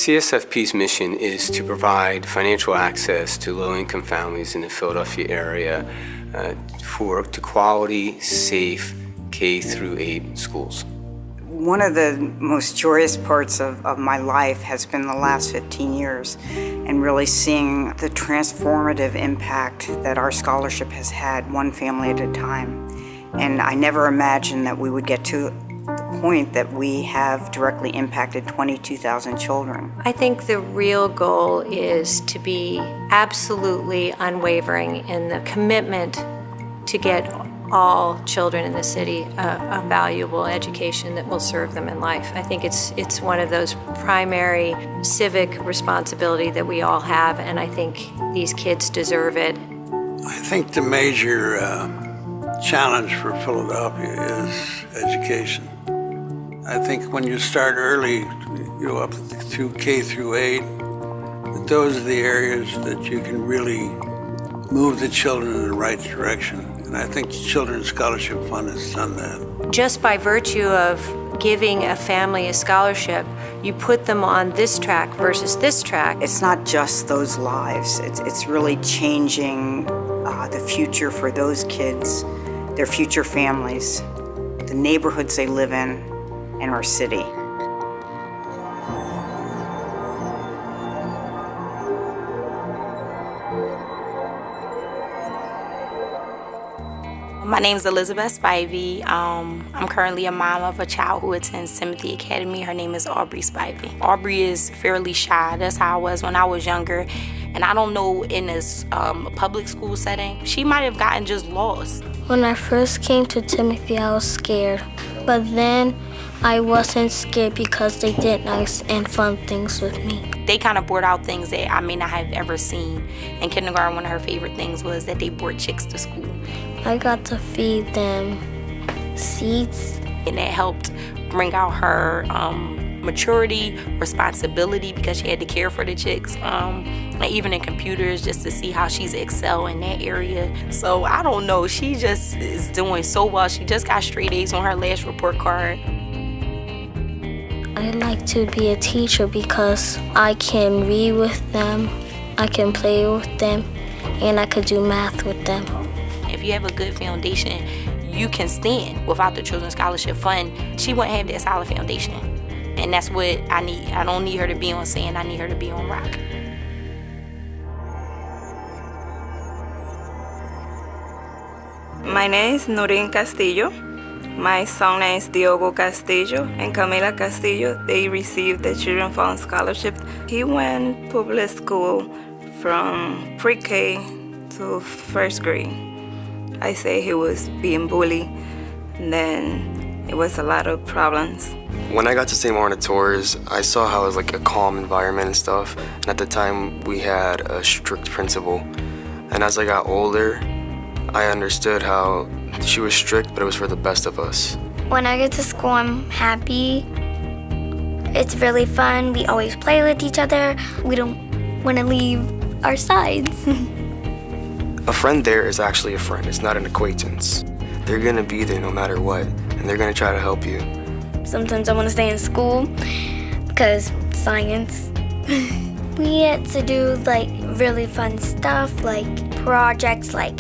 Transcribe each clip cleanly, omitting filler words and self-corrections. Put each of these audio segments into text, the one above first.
CSFP's mission is to provide financial access to low-income families in the Philadelphia area to quality, safe K-8 schools. One of the most joyous parts of my life has been the last 15 years and really seeing the transformative impact that our scholarship has had one family at a time. And I never imagined that we would get to the point that we have directly impacted 22,000 children. I think the real goal is to be absolutely unwavering in the commitment to get all children in the city a valuable education that will serve them in life. I think it's one of those primary civic responsibility that we all have, and I think these kids deserve it. I think the major challenge for Philadelphia is education. I think when you start early, up through K-8, those are the areas that you can really move the children in the right direction. And I think the Children's Scholarship Fund has done that. Just by virtue of giving a family a scholarship, you put them on this track versus this track. It's not just those lives. It's really changing the future for those kids, their future families, the neighborhoods they live in, and our city. My name is Elizabeth Spivey. I'm currently a mom of a child who attends Timothy Academy. Her name is Aubrey Spivey. Aubrey is fairly shy. That's how I was when I was younger. And I don't know, in this public school setting, she might have gotten just lost. When I first came to Timothy, I was scared. But then I wasn't scared because they did nice and fun things with me. They kind of brought out things that I may not have ever seen. In kindergarten, one of her favorite things was that they brought chicks to school. I got to feed them seeds. And that helped bring out her maturity, responsibility, because she had to care for the chicks. And even in computers, just to see how she's excel in that area. So I don't know, she just is doing so well. She just got straight A's on her last report card. I like to be a teacher because I can read with them, I can play with them, and I could do math with them. If you have a good foundation, you can stand. Without the Children's Scholarship Fund, she wouldn't have that solid foundation. And that's what I need. I don't need her to be on sand, I need her to be on rock. My name is Noreen Castillo. My son is Diogo Castillo and Camila Castillo. They received the Children's Fund Scholarship. He went public school from pre-K to first grade. I say he was being bullied, and then it was a lot of problems. When I got to St. Martin Tours, I saw how it was like a calm environment and stuff. And at the time, we had a strict principal. And as I got older, I understood how she was strict, but it was for the best of us. When I get to school, I'm happy. It's really fun. We always play with each other. We don't want to leave our sides. A friend there is actually a friend. It's not an acquaintance. They're gonna be there no matter what, and they're gonna try to help you. Sometimes I want to stay in school because science. We get to do like really fun stuff, like projects like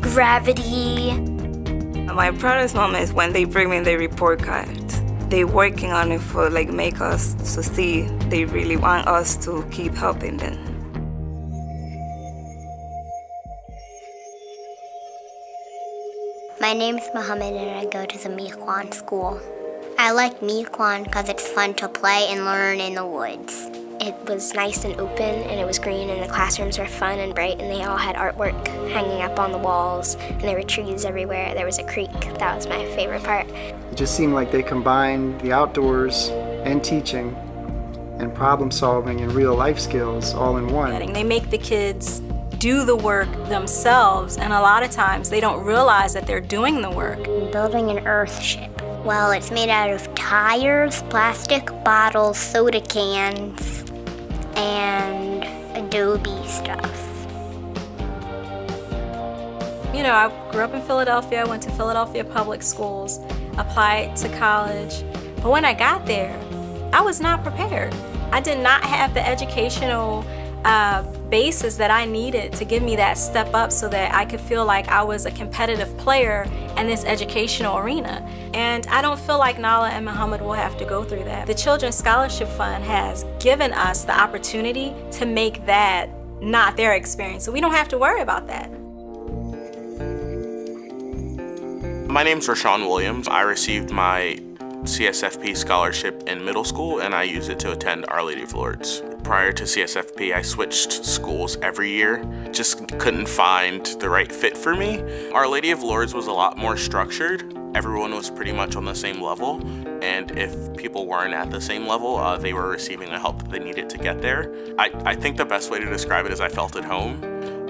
gravity. My proudest moment is when they bring me the report card. They're working on it for make us to see they really want us to keep helping them. My name is Mohammed and I go to the Mequon school. I like Mequon because it's fun to play and learn in the woods. It was nice and open and it was green and the classrooms were fun and bright and they all had artwork hanging up on the walls and there were trees everywhere. There was a creek. That was my favorite part. It just seemed like they combined the outdoors and teaching and problem solving and real life skills all in one. They make the kids do the work themselves, and a lot of times they don't realize that they're doing the work. Building an Earthship. Well, it's made out of tires, plastic bottles, soda cans, and Adobe stuff. You know, I grew up in Philadelphia, I went to Philadelphia public schools, applied to college, but when I got there, I was not prepared. I did not have the educational basis that I needed to give me that step up so that I could feel like I was a competitive player in this educational arena. And I don't feel like Nala and Muhammad will have to go through that. The Children's Scholarship Fund has given us the opportunity to make that not their experience, so we don't have to worry about that. My name's Rashawn Williams. I received my CSFP scholarship in middle school, and I used it to attend Our Lady of Lourdes. Prior to CSFP, I switched schools every year. Just couldn't find the right fit for me. Our Lady of Lourdes was a lot more structured. Everyone was pretty much on the same level, and if people weren't at the same level, they were receiving the help that they needed to get there. I think the best way to describe it is I felt at home.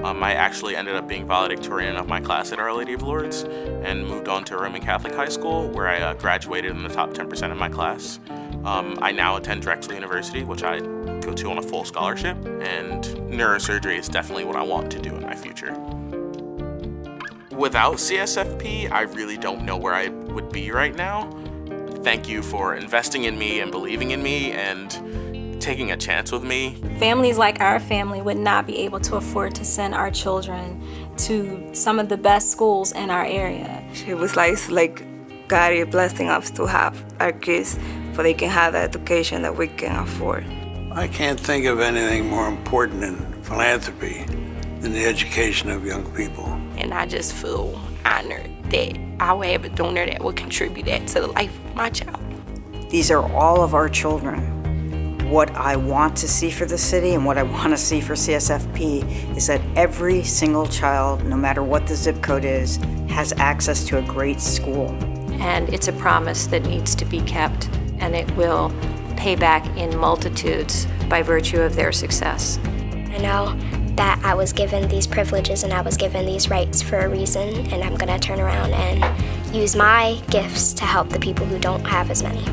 I actually ended up being valedictorian of my class at Our Lady of Lourdes and moved on to Roman Catholic High School, where I graduated in the top 10% of my class. I now attend Drexel University, which I go to on a full scholarship, and neurosurgery is definitely what I want to do in my future. Without CSFP, I really don't know where I would be right now. Thank you for investing in me and believing in me and taking a chance with me. Families like our family would not be able to afford to send our children to some of the best schools in our area. It was like God is blessing us to have our kids so they can have the education that we can afford. I can't think of anything more important in philanthropy than the education of young people. And I just feel honored that I would have a donor that would contribute that to the life of my child. These are all of our children. What I want to see for the city and what I want to see for CSFP is that every single child, no matter what the zip code is, has access to a great school. And it's a promise that needs to be kept, and it will pay back in multitudes by virtue of their success. I know that I was given these privileges and I was given these rights for a reason, and I'm gonna turn around and use my gifts to help the people who don't have as many.